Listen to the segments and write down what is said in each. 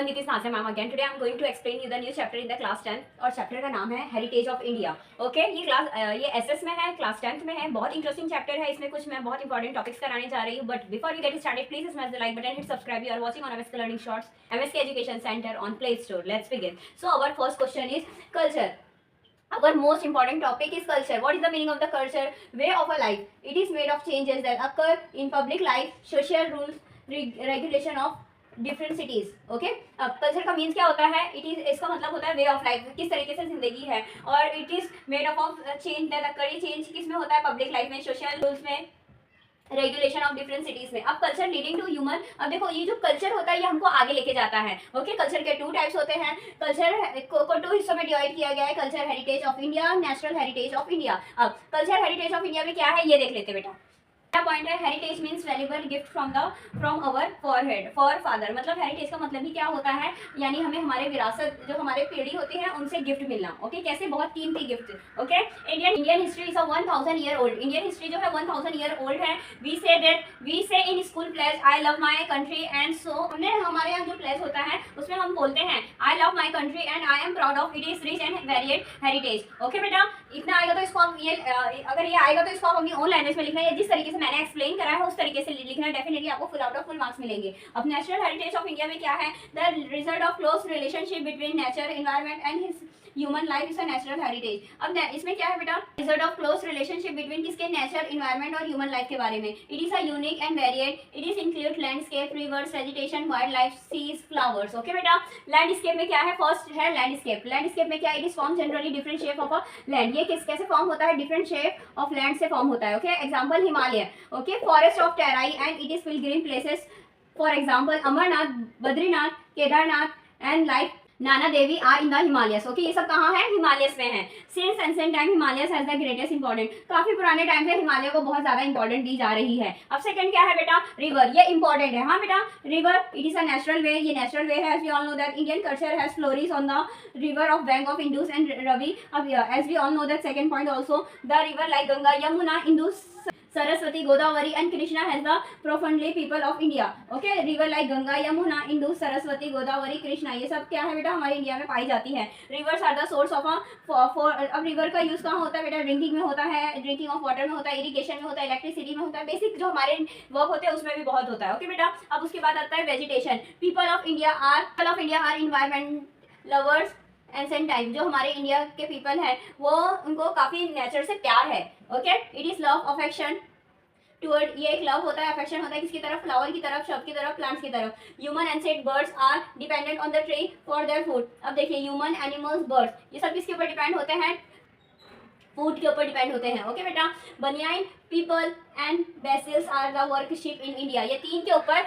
everyone, this is Nasia ma'am again. Today I'm going to explain you the new chapter in the class 10 और chapter का नाम है heritage of India. Okay, ये SS में है, class 10th में है. बहुत इंटरेस्टिंग चैप्टर है. इसमें कुछ मैं बहुत इंपॉर्टेंट टॉपिक्स कराने जा रही हूँ. But before we get started, please smash the like button, hit subscribe. You are watching on MSK learning shorts, MSK education centre on play store. Let's begin. So our first question is culture. Our most important topic is culture. What is the meaning of the culture? Way of a life. It is made of changes that occur in public life, social rules, regulation of different cities. Okay, अब culture का means क्या होता है? It is, इसका मतलब होता है way of life, किस तरीके से जिंदगी है. और it is made up of change that occur. Change किस में होता है? पब्लिक लाइफ में, सोशल रूल्स में, रेगुलेशन ऑफ डिफरेंट सिटीज में. अब कल्चर लीडिंग टू ह्यूमन. अब देखो, ये जो कल्चर होता है ये हमको आगे लेके जाता है. ओके, कल्चर के 2 टाइप्स होते हैं. कल्चर को 2 हिस्सों में डिवाइड किया गया है. Culture heritage of India, national heritage of India. अब कल्चर हेरिटेज ऑफ इंडिया में क्या है ये देख लेते बेटा. पहला पॉइंट है heritage means valuable gift from our forefather. मतलब हेरिटेज का मतलब ही क्या होता है? यानी हमें हमारे विरासत, जो हमारे पीढ़ी होती है उनसे गिफ्ट मिलना. ओके, कैसे? बहुत कीमती gift. Okay, Indian history is a 1000 year old. Indian history जो है 1000 ईयर ओल्ड है. We say in school pledge I love my country and so. हमारे यहाँ जो प्लेज होता है उसमें हम बोलते हैं आई love my country and I am proud of it is rich and varied heritage. Okay बेटा, इतना आएगा तो इसको हम अगर ये आएगा तो इसको आप अपनी ओन लैंग्वेज में लिखना है. जिस तरीके से मैंने एक्सप्लेन करा है उस तरीके से लिखना है. डेफिनेटली आपको full out of full marks मिलेंगे. अब नेशनल हेरिटेज ऑफ इंडिया में क्या है? The result of close relationship between nature, environment and his human life is a natural heritage. अब इसमें क्या है बेटा? Result of close relationship between किसके? नेचर, एनवायरनमेंट और ह्यूमन लाइफ के बारे में. It is a unique and varied. It is include landscape, rivers, vegetation, wild life, seas, flowers. Okay बेटा, लैंडस्केप में क्या है? फर्स्ट है लैंडस्केप. लैंडस्केप में क्या? It is form generally different shape of a land. ये कैसे फॉर्म होता है? डिफरेंट शेप ऑफ लैंड से फॉर्म होता है. Okay, example Himalaya. Okay, forest of Terai and it is pilgrim places. For example Amarnath, Badrinath, Kedarnath and like Nana Devi are in the Himalayas. Okay, ये सब कहाँ है? हिमालयस में है. Since ancient time Himalayas has the greatest important. काफी पुराने टाइम से हिमालय को बहुत ज्यादा इंपॉर्टेंट दी जा रही है. अब सेकंड क्या है बेटा? रिवर. ये इंपॉर्टेंट है. हाँ बेटा, river it is a natural way. ये नेचुरल वे है. As we all know that Indian culture has flourish on the river of bank of Indus and Ravi. अब as we all know that second point also the river like Ganga, Yamuna, Indus, Saraswati, Godavari and Krishna has the profoundly people of India. Okay, river like Ganga, Yamuna, Indus, Saraswati, Godavari, Krishna, ये सब क्या है बेटा? हमारे India में पाई जाती है. Rivers are the source of अब रिवर का यूज कहाँ होता है बेटा? ड्रिंकिंग में होता है, ड्रिंकिंग ऑफ वाटर में होता है, इरिगेशन में होता है, इलेक्ट्रिसिटी में होता है. बेसिक जो हमारे वर्क होते हैं उसमें भी बहुत होता है. ओके बेटा, अब उसके बाद आता है vegetation. People of India are environment lovers. Ancient time जो हमारे इंडिया के पीपल हैं वो, उनको काफी नेचर से प्यार है. Okay, it is love affection toward. ये एक लव होता है, अफेक्शन होता है किसकी तरफ? फ्लावर की तरफ, शब की तरफ, प्लांट्स की तरफ. Human and birds are dependent on the tree for their food. अब देखिए, ह्यूमन, एनिमल्स, बर्ड्स, ये सब किसके ऊपर डिपेंड होते हैं? फूड के ऊपर डिपेंड होते हैं. ओके बेटा, banyan, peepal and basils are the worship in India. ये तीन के ऊपर,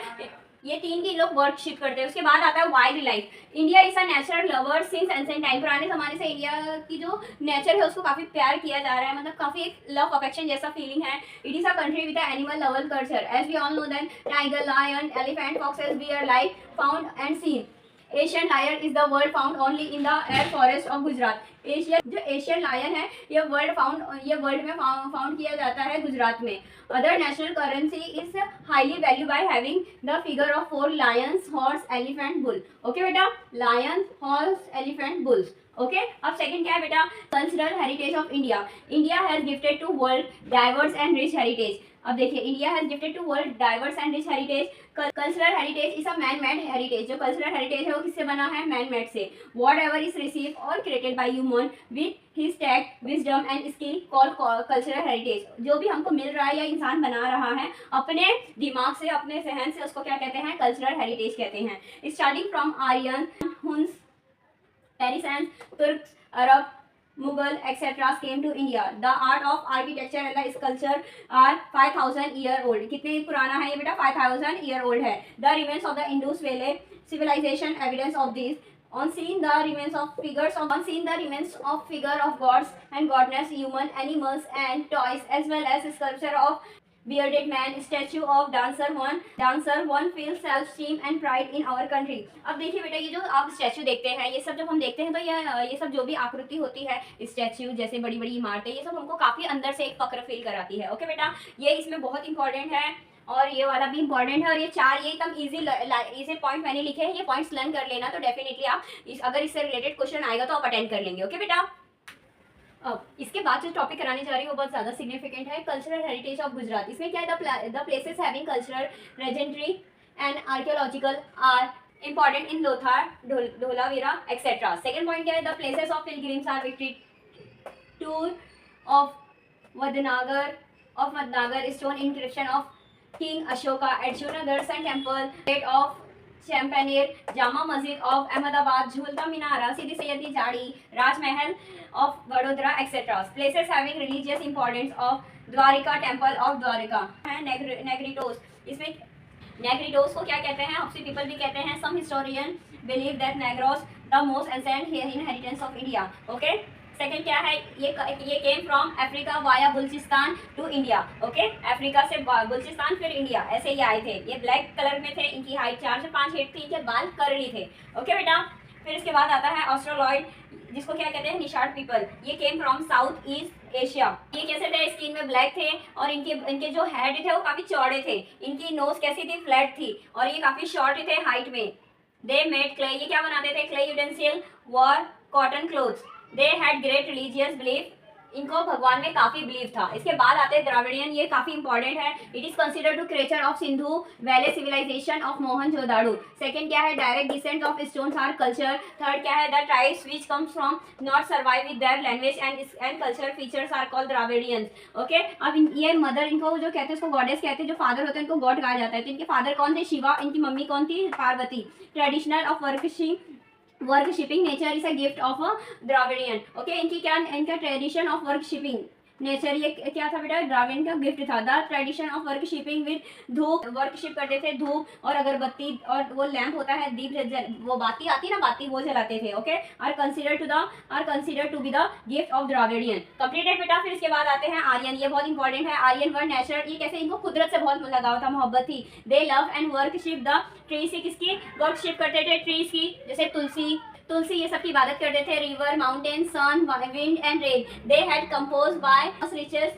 ये तीन की लोग वर्कशिप करते हैं. उसके बाद आता है wild life. India is a natural lover since ancient time. पुराने जमाने से इंडिया की जो नेचर है उसको काफी प्यार किया जा रहा है. मतलब काफी एक लव अफेक्शन जैसा फीलिंग है. It is a country with animal lover culture. As we all know that tiger, lion, elephant, foxes, bear like found and seen. Asian lion is the world found only in the air forest of Gujarat. Asian lion है ये world में found किया जाता है गुजरात में. Other national currency is highly value by having the figure of 4 lions, horse, elephant, bull. Okay बेटा, lion, horse, elephant, bulls. Okay, अब second क्या है बेटा? Cultural heritage of India. India has gifted to world diverse and rich heritage. अब देखिए, India has gifted to world diverse and rich heritage. Cultural heritage is a man made heritage. जो cultural heritage है वो किससे बना है? Man made से. What ever is receive और created by human with his tact, wisdom and skill called cultural heritage. जो भी हमको मिल रहा है या इंसान बना रहा है अपने दिमाग से, अपने जहन से, उसको क्या कहते हैं? कल्चरल हेरिटेज कहते हैं. Starting from Aryan, Huns, Persians, Turks, Arab, Mughal, etc. came to India. The art of architecture and the sculpture are 5000 year old. कितने पुराना है ये बेटा? 5000 year old है. The remains of the Indus Valley civilization evidence of this. On seeing the remains of figure of gods and goddess, human, animals and toys, as well as sculpture of bearded man, statue of dancer one feels self-esteem and pride in our country. अब देखिए बेटा, ये जो आप statue देखते हैं, ये सब जब हम देखते हैं तो ये सब जो भी आकृति होती है, स्टैचू जैसे बड़ी बड़ी इमारतें, ये सब हमको काफी अंदर से एक फक्र फील कराती है. ओके बेटा, ये इसमें बहुत इंपॉर्टेंट है. और ये वाला भी इंपॉर्टेंट है। और ये चार ये एकदम इजी पॉइंट मैंने लिखे हैं, ये पॉइंट्स लर्न कर लेना तो डेफिनेटली आप अगर इससे रिलेटेड क्वेश्चन आएगा तो आप अटेंड कर लेंगे। ओके बेटा। अब इसके बाद जो टॉपिक कराने जा रही हूँ वो बहुत ज़्यादा सिग्निफिकेंट है, कल्चरल हेरिटेज ऑफ गुजरात। इसमें क्या है, the places having cultural legendary and archaeological are important in Lothal, Dholavira etcetera. Second point क्या है, the places of pilgrims are victory tour of Vadnagar stone inscription of King Ashoka at Junagadh Sun Temple, Gate of Champaner, Jama Masjid of Ahmedabad, Jhulta Minara, Sidi Sayyadi Jari, Raj Mahal of Vadodara, etc. Places having religious importance of Dwarika Temple of Dwarika and Negritos. इसमें Negritos को क्या कहते हैं, Hapsi people भी कहते हैं. Some historian believe that Negros the most ancient inheritance of India. Okay. Second क्या है, ये came from Africa via Baluchistan to India. Okay, Africa से बलूचिस्तान फिर इंडिया, ऐसे ये आए थे। ये ब्लैक कलर में थे, इनकी हाइट 4 से 5 फीट थी, इनके बाल करली थे। ओके बेटा। फिर इसके बाद आता है ऑस्ट्रोलॉइड, जिसको क्या कहते हैं, निशार्ड पीपल। ये came from south east Asia. ये कैसे थे, स्किन में ब्लैक थे और इनके जो हेड थे वो काफ़ी चौड़े थे। इनकी नोज कैसी थी, फ्लैट थी और ये काफ़ी शॉर्ट थे हाइट में। दे मेड क्ले, ये क्या बनाते थे, clay utensil, war cotton clothes. They had great religious belief, इनको भगवान में काफी बिलीव था। इसके बाद आते हैं द्राविडियन, ये काफी इंपॉर्टेंट है। It is considered to creature of Sindhu valley civilization of Mohenjodaro. Second क्या है, direct descent of stones are culture. Third क्या है, the tribes which comes from not survive with their language and cultural features are called Dravidians. Okay, अब ये mother, इनको जो कहते हैं इसको गॉडेस कहते हैं, जो फादर होते हैं इनको गॉड कहा जाता है। तो इनके फादर कौन थे, शिवा। इनकी मम्मी कौन थी, Parvati. Traditional of worshipping nature is a gift of a Dravidian. Okay, इनका ट्रेडिशन ऑफ वर्कशिपिंग नेचर ये क्या था बेटा, द्राविडियन का गिफ्ट था। The tradition of worshipping with dhoop, worship करते थे धूप और अगरबत्ती, और वो लैंप होता है दीप, वो बाती आती ना, बाती वो जलाते थे। Okay, are consider to be the gift of Dravidian. Completed बेटा। फिर इसके बाद आते हैं आर्यन, ये बहुत इंपॉर्टेंट है। आर्यन वर्ड नेचुरल, ये कैसे, इनको कुदरत से बहुत लगाव था, मोहब्बत थी। दे love and worship the trees, किसकी वर्कशिप करते थे, ट्रीज की, जैसे तुलसी ये सब की इबादत करते थे। River, mountain, sun, wind and rain. They had compose by riches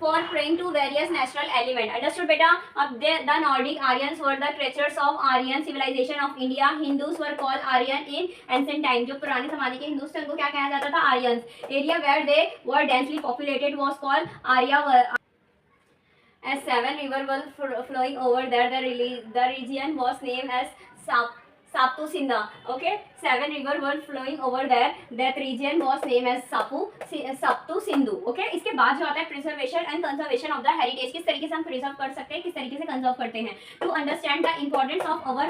for praying to various natural element. Understood बेटा। अब the Nordic Aryans were the teachers of Aryan civilization of India. Hindus were called Aryan in ancient time, जो पुराने जमाने के Hindus थे उनको क्या कहा जाता था, Aryans. Area where they were densely populated was called Arya. As 7 rivers were flowing over there, the region was named as Saptu-Sindha. Okay, 7 rivers were flowing over there. That region was named as Saptu-Sindhu. Okay, इसके बाद जो आता है preservation and conservation of the heritage, किस तरीके से हम preserve कर सकते हैं, किस तरीके से conserve करते हैं। To understand the importance of our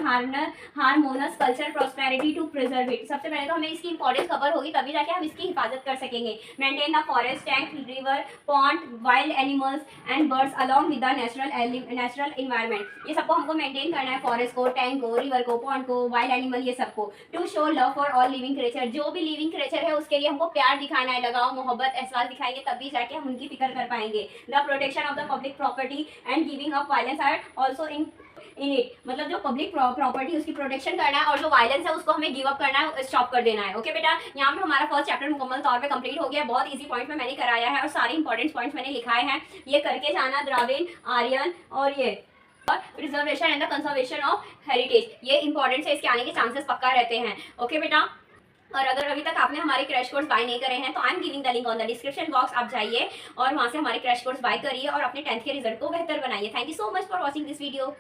harmonious culture prosperity to preserve it. सबसे पहले तो हमें इसकी importance खबर होगी, तभी जाके हम इसकी हिफाजत कर सकेंगे। Maintain the forest, tank, river, pond, wild animals and birds along with the natural environment. ये सबको हमको maintain करना है, forest को, tank को, river को, pond को, वाइल्ड एनिमल, ये सबको। To show love for all living creature, जो भी लिविंग क्रिएचर है उसके लिए हमको प्यार दिखाना है, लगाव, मोहब्बत, एहसास दिखाएंगे, तभी जाके हम उनकी फिक्र कर पाएंगे। The protection of the public property and giving up violence are also in it, मतलब जो पब्लिक प्रॉपर्टी उसकी प्रोटेक्शन करना है और जो वायलेंस है उसको हमें गिव अप करना है, स्टॉप कर देना है। ओके बेटा, यहाँ पे हमारा फर्स्ट चैप्टर मुकम्मल तौर पे कंप्लीट हो गया। बहुत इजी पॉइंट में मैंने कराया है और सारे इंपॉर्टेंट पॉइंट्स मैंने लिखाए हैं, ये करके जाना। द्राविड, आर्यन और ये और preservation and the conservation of heritage, ये इंपॉर्टेंट है, इसके आने के चांसेस पक्का रहते हैं। ओके बेटा। और अगर अभी तक आपने हमारे क्रैश कोर्स बाय नहीं करे हैं तो I am giving the link on the description box, आप जाइए और वहाँ से हमारे क्रैश कोर्स बाय करिए और अपने 10th के रिजल्ट को बेहतर बनाइए। Thank you so much for watching this video.